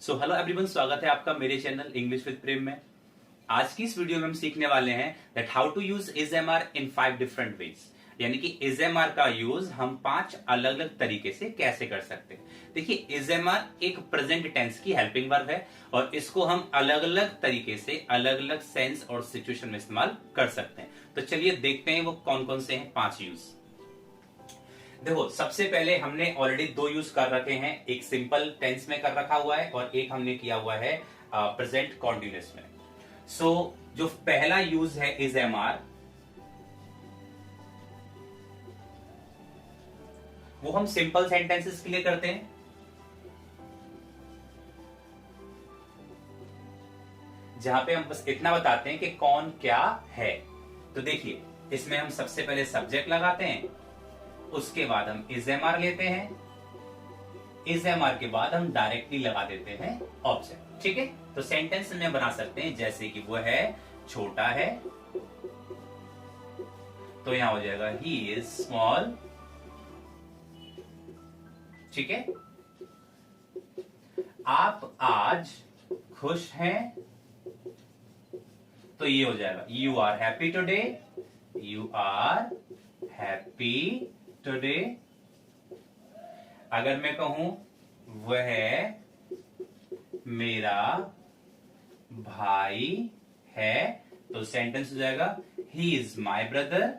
So hello everyone, स्वागत है आपका मेरे चैनल इंग्लिश विद प्रेम में। आज की इस वीडियो में हम सीखने वाले हैं that how to use is am are in 5 different ways. यानी कि इज एम आर का यूज हम 5 अलग अलग तरीके से कैसे कर सकते हैं। देखिए, इज एम आर एक प्रेजेंट टेंस की हेल्पिंग वर्ब है और इसको हम अलग अलग तरीके से अलग अलग सेंस और सिचुएशन में इस्तेमाल कर सकते हैं। तो चलिए देखते हैं वो कौन कौन से हैं 5 यूज। देखो, सबसे पहले हमने ऑलरेडी 2 यूज कर रखे हैं, एक सिंपल टेंस में कर रखा हुआ है और एक हमने किया हुआ है प्रेजेंट कॉन्टिन्यूअस में। सो जो पहला यूज है इज एम आर, वो हम सिंपल सेंटेंसेस के लिए करते हैं, जहां पे हम बस इतना बताते हैं कि कौन क्या है। तो देखिए, इसमें हम सबसे पहले सब्जेक्ट लगाते हैं, उसके बाद हम इज एम आर लेते हैं, इज एम आर के बाद हम डायरेक्टली लगा देते हैं ऑब्जेक्ट। ठीक है, तो सेंटेंस में बना सकते हैं जैसे कि वो है छोटा है, तो यहां हो जाएगा ही इज स्मॉल। ठीक है, आप आज खुश हैं, तो ये हो जाएगा you are happy today, you are happy today. अगर मैं कहूं वह मेरा भाई है, तो सेंटेंस हो जाएगा ही इज माई ब्रदर।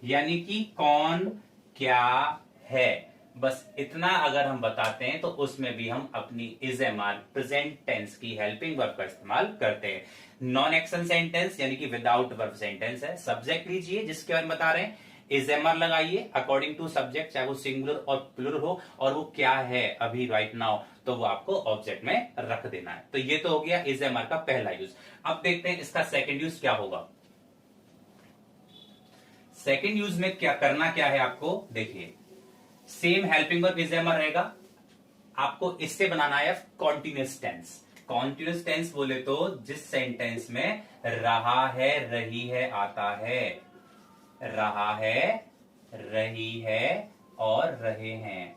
यानी कि कौन क्या है, बस इतना अगर हम बताते हैं तो उसमें भी हम अपनी is am are present tense की हेल्पिंग वर्ब का इस्तेमाल करते हैं। नॉन एक्शन सेंटेंस यानी कि विदाउट वर्ब सेंटेंस है। सब्जेक्ट लीजिए जिसके बारे में बता रहे हैं, इज एम आर लगाइए अकॉर्डिंग टू सब्जेक्ट, चाहे वो सिंगुलर और प्लुरल हो, और वो क्या है अभी राइट नाउ, तो वो आपको ऑब्जेक्ट में रख देना है। तो ये तो हो गया इज एम आर का पहला यूज। अब देखते हैं इसका सेकेंड यूज क्या होगा। सेकेंड यूज में क्या करना क्या है आपको, देखिए same helping verb is am are रहेगा, आपको इससे बनाना है कॉन्टिन्यूअस टेंस। कॉन्टिन्यूअस टेंस बोले तो जिस सेंटेंस में रहा है, रही है आता है, रहा है, रही है और रहे हैं।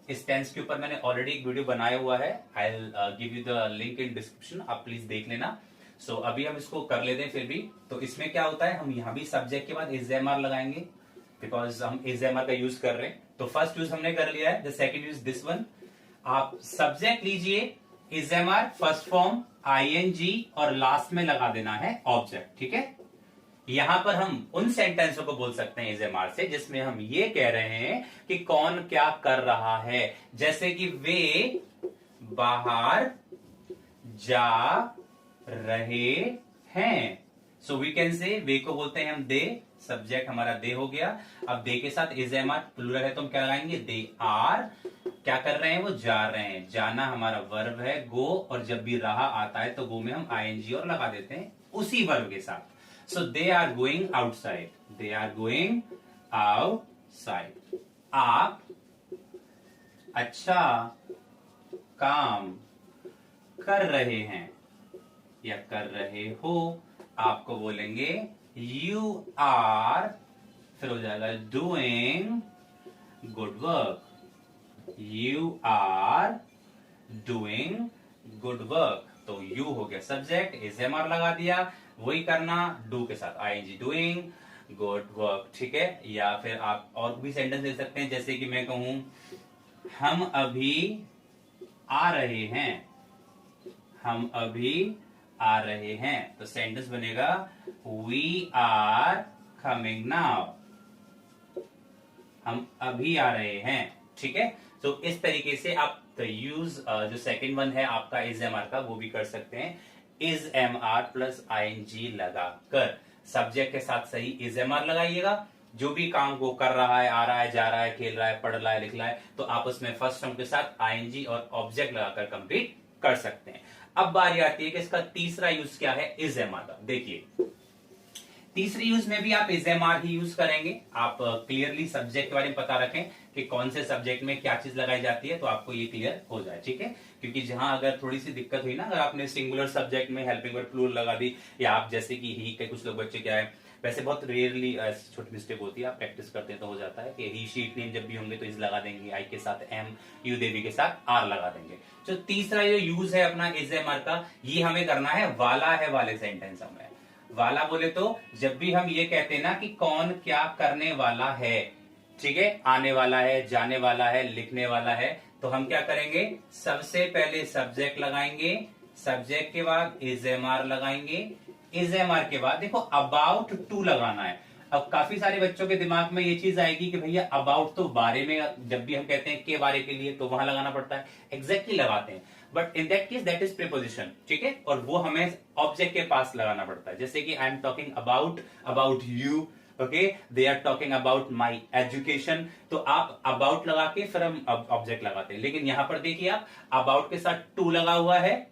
इस टेंस के ऊपर मैंने ऑलरेडी एक वीडियो बनाया हुआ है, I will give you the link in description, आप प्लीज देख लेना। सो अभी हम इसको कर लेते हैं फिर भी। तो इसमें क्या होता है, हम यहां भी सब्जेक्ट के बाद इज एम आर लगाएंगे बिकॉज हम इज एम आर का यूज कर रहे हैं। तो फर्स्ट यूज हमने कर लिया है, the second use this one. आप सब्जेक्ट लीजिए, is am are first form ING और लास्ट में लगा देना है ऑब्जेक्ट। ठीक है, यहां पर हम उन सेंटेंसों को बोल सकते हैं इज एम आर से जिसमें हम ये कह रहे हैं कि कौन क्या कर रहा है, जैसे कि वे बाहर जा रहे हैं। सो वी कैन से, वे को बोलते हैं हम दे, सब्जेक्ट हमारा दे हो गया। अब दे के साथ इज एम आर प्लूरल है तो हम क्या लगाएंगे, दे आर क्या कर रहे हैं, वो जा रहे हैं। जाना हमारा वर्ब है गो, और जब भी रहा आता है तो गो में हम आईएनजी और लगा देते हैं उसी वर्ब के साथ। So they are going outside. They are going outside. आप अच्छा काम कर रहे हैं या कर रहे हो, आपको बोलेंगे you are, फिर हो जाएगा doing good work. You are doing good work. तो यू हो गया सब्जेक्ट, इज एम आर लगा दिया, वही करना डू के साथ आईएनजी, डूइंग गुड वर्क। ठीक है, या फिर आप और भी सेंटेंस दे सकते हैं, जैसे कि मैं कहूं हम अभी आ रहे हैं, हम अभी आ रहे हैं, तो सेंटेंस बनेगा वी आर कमिंग नाउ, हम अभी आ रहे हैं। ठीक है, तो इस तरीके से आप यूज जो सेकंड वन है आपका इज एम आर का, वो भी कर सकते हैं is am are plus ING लगाकर। सब्जेक्ट के साथ सही इज एम आर लगाइएगा, जो भी काम वो कर रहा है, आ रहा है, जा रहा है, खेल रहा है, पढ़ रहा है, लिख रहा है, तो आप उसमें फर्स्ट टर्म के साथ आईएनजी और ऑब्जेक्ट लगाकर कंप्लीट कर सकते हैं। अब बारी आती है कि इसका तीसरा यूज क्या है इज एम आर का। देखिए, तीसरी यूज में भी आप इज एम आर ही यूज करेंगे। आप क्लियरली सब्जेक्ट के बारे में पता रखें कि कौन से सब्जेक्ट में क्या चीज लगाई जाती है, तो आपको ये क्लियर हो जाए। ठीक है, क्योंकि जहां अगर थोड़ी सी दिक्कत हुई ना, अगर आपने सिंगुलर सब्जेक्ट में हेल्पिंग वर्ब प्लूरल लगा दी, या आप जैसे कि ही के कुछ लोग बच्चे क्या है वैसे बहुत रेयरली छोटी मिस्टेक होती है, आप प्रैक्टिस करते हैं तो हो जाता है कि ही शीट नेम जब भी होंगे तो इज लगा देंगे, आई के साथ एम, यू देवी के साथ आर लगा देंगे। जो तीसरा जो यूज है अपना इज एम आर का, ये हमें करना है वाला है वाले सेंटेंस में। वाला बोले तो जब भी हम ये कहते हैं ना कि कौन क्या करने वाला है, ठीक है, आने वाला है, जाने वाला है, लिखने वाला है, तो हम क्या करेंगे, सबसे पहले सब्जेक्ट लगाएंगे, सब्जेक्ट के बाद इज एम आर लगाएंगे, इज एम आर के बाद देखो अबाउट टू लगाना है। अब काफी सारे बच्चों के दिमाग में ये चीज आएगी कि भैया अबाउट तो बारे में, जब भी हम कहते हैं के बारे के लिए तो वहां लगाना पड़ता है, एग्जैक्टली लगाते हैं, but in that case that is preposition, ठीक है, और वो हमें ऑब्जेक्ट के पास लगाना पड़ता है। जैसे कि I am talking about you, okay, they are talking about my education, तो आप अबाउट लगा के फिर हम ऑब्जेक्ट लगाते हैं। लेकिन यहां पर देखिए आप अबाउट के साथ टू लगा हुआ है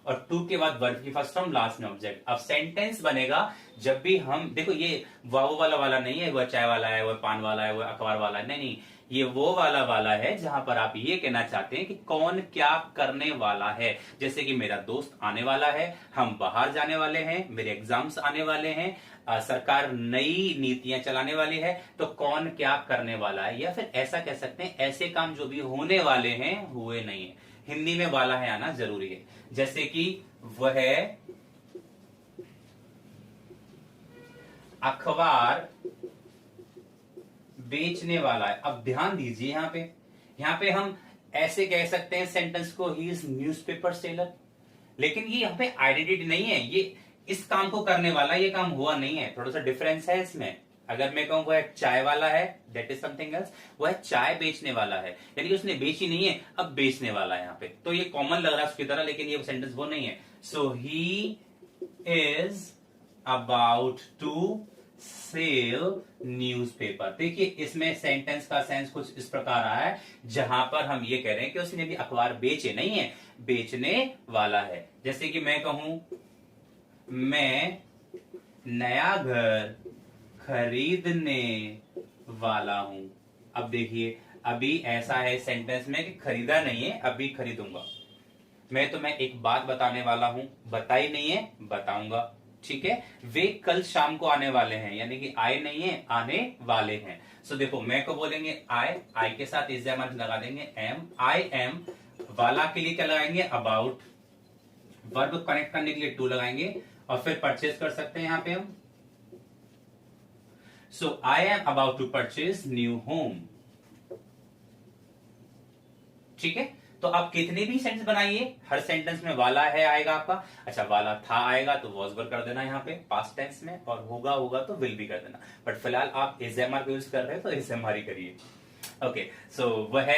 और टू के बाद वर्ब की फर्स्ट फॉर्म, लास्ट में ऑब्जेक्ट। अब सेंटेंस बनेगा जब भी हम, देखो ये वो वाला नहीं है, वो चाय वाला है, वो पान वाला है, वो अखबार वाला है, नहीं, ये वो वाला है जहां पर आप ये कहना चाहते हैं कि कौन क्या करने वाला है। जैसे कि मेरा दोस्त आने वाला है, हम बाहर जाने वाले हैं, मेरे एग्जाम्स आने वाले हैं, सरकार नई नीतियां चलाने वाली है, तो कौन क्या करने वाला है। या फिर ऐसा कह सकते हैं ऐसे काम जो भी होने वाले हैं हुए नहीं है, हिंदी में वाला है आना जरूरी है। जैसे कि वह अखबार बेचने वाला है। अब ध्यान दीजिए यहां पे हम ऐसे कह सकते हैं सेंटेंस को, ही इज न्यूज़पेपर सेलर, लेकिन ये यहां पे आइडेंटिटी नहीं है, ये इस काम को करने वाला, ये काम हुआ नहीं है, थोड़ा सा डिफरेंस है इसमें। अगर मैं कहूं वो है चाय वाला है, दैट इज समथिंग एल्स, वो है चाय बेचने वाला है, यानी कि उसने बेची नहीं है, अब बेचने वाला है यहाँ पे, तो ये कॉमन लग रहा है उसकी तरह, लेकिन ये सेंटेंस वो नहीं है। So he is about to sell newspaper. देखिए इसमें सेंटेंस का सेंस कुछ इस प्रकार आया है, जहां पर हम ये कह रहे हैं कि उसने भी अखबार बेचे नहीं है, बेचने वाला है। जैसे कि मैं कहूं मैं नया घर खरीदने वाला हूं। अब देखिए अभी ऐसा है सेंटेंस में कि खरीदा नहीं है, अभी खरीदूंगा। मैं एक बात बताने वाला हूं, बताई नहीं है, बताऊंगा, ठीक है। वे कल शाम को आने वाले हैं, यानी कि आए नहीं है, आने वाले हैं। सो देखो मैं को बोलेंगे आई के साथ इज एम लगा देंगे एम, आई एम, वाला के लिए क्या लगाएंगे अबाउट, वर्ब कनेक्ट करने के लिए टू लगाएंगे, और फिर परचेज कर सकते हैं यहां पे हम। So I am about to purchase new home, ठीक है। तो आप कितने भी सेंटेंस बनाइए, हर सेंटेंस में वाला है आएगा आपका। अच्छा वाला था आएगा तो वॉज वर्ब कर देना यहाँ पे पास्ट टेंस में, और होगा तो विल भी कर देना, बट फिलहाल आप इज एम आर को यूज कर रहे हैं तो इज एम आर ही करिए। ओके, सो वह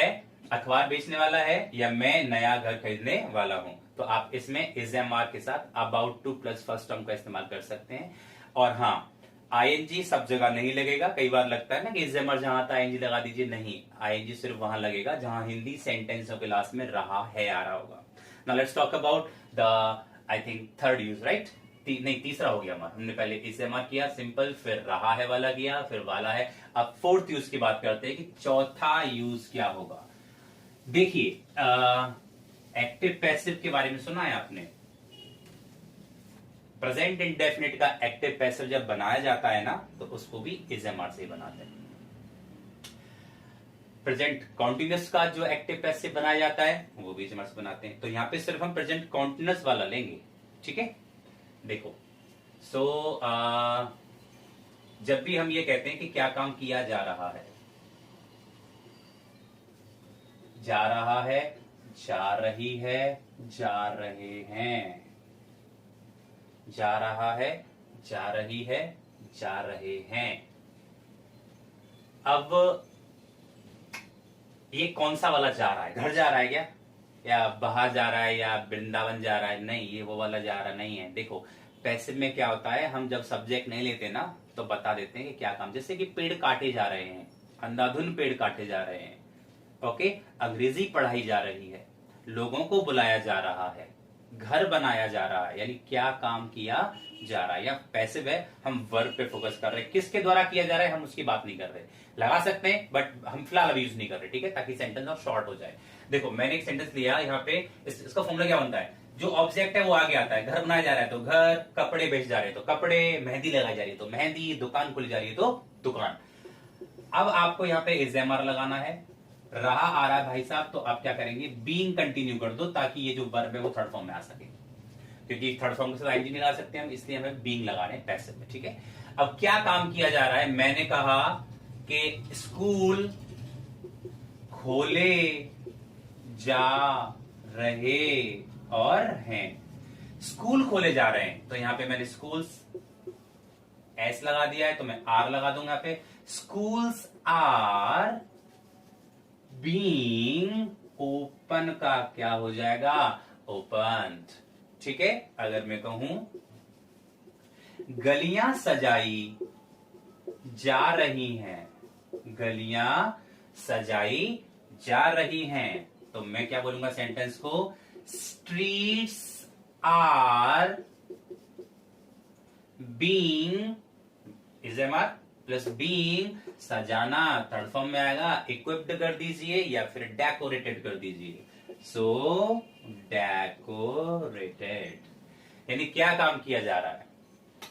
अखबार बेचने वाला है या मैं नया घर खरीदने वाला हूं, तो आप इसमें इज एम आर के साथ about two plus first term का इस्तेमाल कर सकते हैं। और हाँ, आईएनजी सब जगह नहीं लगेगा, कई बार लगता है ना कि इज एम आर जहां आता है आईएनजी लगा दीजिए, नहीं, आईएनजी सिर्फ वहां लगेगा जहां हिंदी सेंटेंसों के लास्ट में रहा है आ रहा होगा। Now let's talk about the I think third use, right, नहीं तीसरा हो गया हमारा, हमने पहले इज एम आर किया सिंपल, फिर रहा है वाला किया, फिर वाला है। अब फोर्थ यूज की बात करते हैं कि चौथा यूज क्या होगा। देखिए एक्टिव पैसिव के बारे में सुना है आपने, प्रेजेंट इंडेफिनिट का एक्टिव पैसिव जब बनाया जाता है ना तो उसको भी इज एम आर से ही बनाते हैं। प्रेजेंट कॉन्टिन्यूस का जो एक्टिव पैसिव बनाया जाता है वो भी इज एम आर से बनाते हैं, तो यहां पे सिर्फ हम प्रेजेंट कॉन्टिन्यूस वाला लेंगे, ठीक है। देखो सो जब भी हम ये कहते हैं कि क्या काम किया जा रहा है, जा रहा है, जा रही है, जा रहे हैं, जा रहा है, जा रही है, जा रहे हैं। अब ये कौन सा वाला जा रहा है, घर जा रहा है क्या, या बाहर जा रहा है, या वृंदावन जा रहा है, नहीं, ये वो वाला जा रहा नहीं है। देखो पैसिव में क्या होता है, हम जब सब्जेक्ट नहीं लेते ना तो बता देते हैं कि क्या काम, जैसे कि पेड़ काटे जा रहे हैं, अंधाधुन पेड़ काटे जा रहे हैं, ओके, अंग्रेजी पढ़ाई जा रही है, लोगों को बुलाया जा रहा है, घर बनाया जा रहा है, यानी क्या काम किया जा रहा है। या पैसिव है, हम वर्ब पे फोकस कर रहे हैं, किसके द्वारा किया जा रहा है हम उसकी बात नहीं कर रहे, लगा सकते हैं बट हम फिलहाल अभी यूज नहीं कर रहे, ठीक है, ताकि सेंटेंस और शॉर्ट हो जाए। देखो मैंने एक सेंटेंस लिया यहाँ पे, इसका फॉर्मूला क्या बनता है, जो ऑब्जेक्ट है वो आगे आता है। घर बनाया जा रहा है तो घर, कपड़े बेच जा रहे हैं तो कपड़े, मेहंदी लगाई जा रही है तो मेहंदी, दुकान खुली जा रही है तो दुकान। अब आपको यहाँ पे इज एम आर लगाना है। रहा आ रहा है भाई साहब, तो आप क्या करेंगे, बीइंग कंटिन्यू कर दो ताकि ये जो वर्ब है वो थर्ड फॉर्म में आ सके, क्योंकि थर्ड फॉर्म के साथ आईएनजी नहीं लगा सकते हम, इसलिए हमें बीइंग लगा रहे हैं पैसिव में। ठीक है, अब क्या काम किया जा रहा है, मैंने कहा कि स्कूल खोले जा रहे और हैं। स्कूल खोले जा रहे हैं तो यहां पे मैंने स्कूल्स एस लगा दिया है, तो मैं आर लगा दूंगा यहां पे। स्कूल्स आर बीइंग ओपन का क्या हो जाएगा, ओपन। ठीक है, अगर मैं कहूं गलियां सजाई जा रही हैं, गलियां सजाई जा रही हैं, तो मैं क्या बोलूंगा सेंटेंस को, streets are being, is am are plus being, सजाना थर्ड फॉर्म में आएगा, इक्विप्ड कर दीजिए या फिर डेकोरेटेड कर दीजिए, सो डेकोरेटेड। यानी क्या काम किया जा रहा है,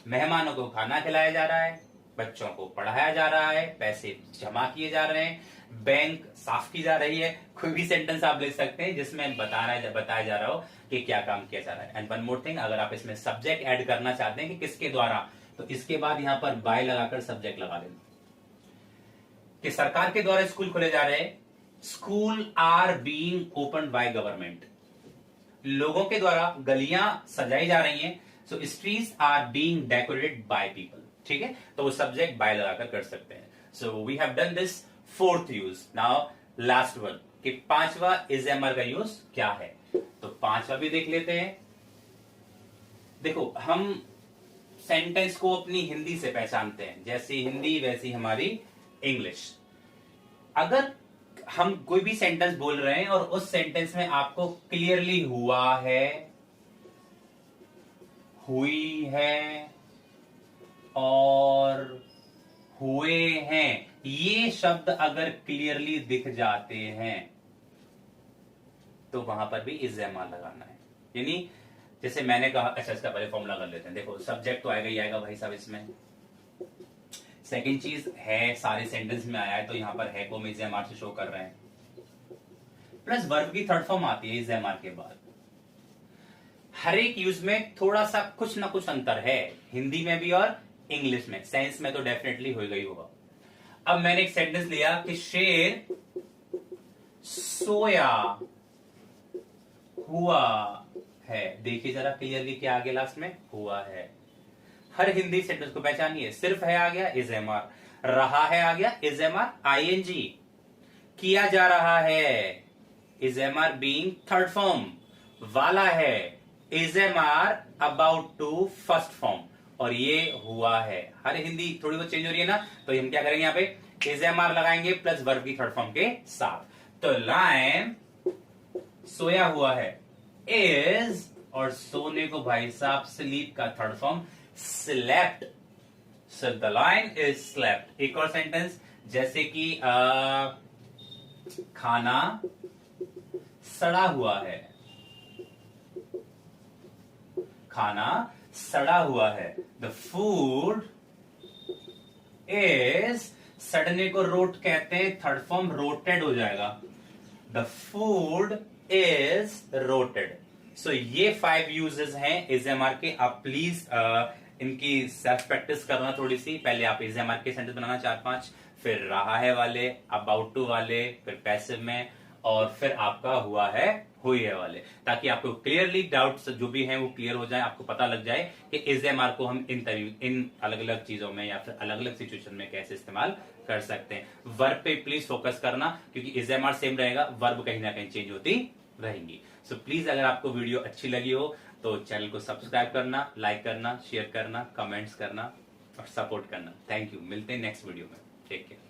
मेहमानों को खाना खिलाया जा रहा है, बच्चों को पढ़ाया जा रहा है, पैसे जमा किए जा रहे हैं, बैंक साफ की जा रही है। कोई भी सेंटेंस आप ले सकते हैं जिसमें बताया जा रहा हो कि क्या काम किया जा रहा है। एंड वन मोर थिंग, अगर आप इसमें सब्जेक्ट ऐड करना चाहते हैं कि किसके द्वारा, तो इसके बाद यहां पर बाय लगाकर सब्जेक्ट लगा देना कि सरकार के द्वारा स्कूल खोले जा रहे हैं, school are being open by government, लोगों के द्वारा गलियां सजाई जा रही हैं, so streets are being decorated by people. ठीक है, तो वो सब्जेक्ट बाय लगाकर कर सकते हैं। So we have done this fourth use. Now last one कि पांचवा इज एम आर का यूज क्या है, तो पांचवा भी देख लेते हैं। देखो, हम सेंटेंस को अपनी हिंदी से पहचानते हैं, जैसी हिंदी वैसी हमारी इंग्लिश। अगर हम कोई भी सेंटेंस बोल रहे हैं और उस सेंटेंस में आपको क्लियरली हुआ है, हुई है और हुए हैं, ये शब्द अगर क्लियरली दिख जाते हैं तो वहां पर भी इज एम आर लगाना है। यानी जैसे मैंने कहा, अच्छा इसका पहले फॉर्मूला कर लेते हैं। देखो, सब्जेक्ट तो आएगा ही आएगा भाई साहब इसमें। सेकंड चीज है, सारे सेंटेंस में आया है तो यहां पर है को हम इज एम आर से शो कर रहे हैं, प्लस वर्ब की थर्ड फॉर्म आती है इज एम आर के बाद। हर एक यूज में थोड़ा सा कुछ ना कुछ अंतर है, हिंदी में भी और इंग्लिश में। सेंस में तो डेफिनेटली होगा ही होगा। अब मैंने एक सेंटेंस लिया कि शेर सोया हुआ है, देखिए जरा क्लियरली क्या आगे लास्ट में हुआ है। हर हिंदी सेंटेंस को पहचानिए, सिर्फ है आ गया इज एम आर, रहा है आ गया इज एम आर आईएनजी, किया जा रहा है is am are being third form, वाला है is am are about to first form, और ये हुआ है। हर हिंदी थोड़ी बहुत चेंज हो रही है ना, तो हम क्या करेंगे यहाँ पे इज एम आर लगाएंगे प्लस वर्ब की थर्ड फॉर्म के साथ। तो लायन सोया हुआ है इज, और सोने को भाई साहब स्लीप का third form slept, so the lion is slept. एक और सेंटेंस जैसे कि खाना सड़ा हुआ है, खाना सड़ा हुआ है, द फूड इज, सड़ने को रोट कहते हैं, थर्ड फॉर्म रोटेड हो जाएगा, द फूड इज रोटेड। सो ये 5 यूजेस हैं इज एम आर के। आप प्लीज इनकी सेल्फ प्रैक्टिस करना थोड़ी सी। पहले आप इज एम आर के सेंटेंस बनाना 4-5, फिर रहा है वाले, अबाउट टू वाले, फिर पैसिव में, और फिर आपका हुआ है हुई है वाले, ताकि आपको क्लियरली डाउट्स जो भी हैं वो क्लियर हो जाए, आपको पता लग जाए कि इज एम आर को हम इन अलग अलग चीजों में या फिर अलग अलग सिचुएशन में कैसे इस्तेमाल कर सकते हैं। वर्ब पे प्लीज फोकस करना, क्योंकि इज एम आर सेम रहेगा, वर्ब कहीं ना कहीं चेंज होती रहेंगी। सो प्लीज अगर आपको वीडियो अच्छी लगी हो तो चैनल को सब्सक्राइब करना, लाइक करना, शेयर करना, कमेंट्स करना और सपोर्ट करना। थैंक यू, मिलते हैं नेक्स्ट वीडियो में। Take care.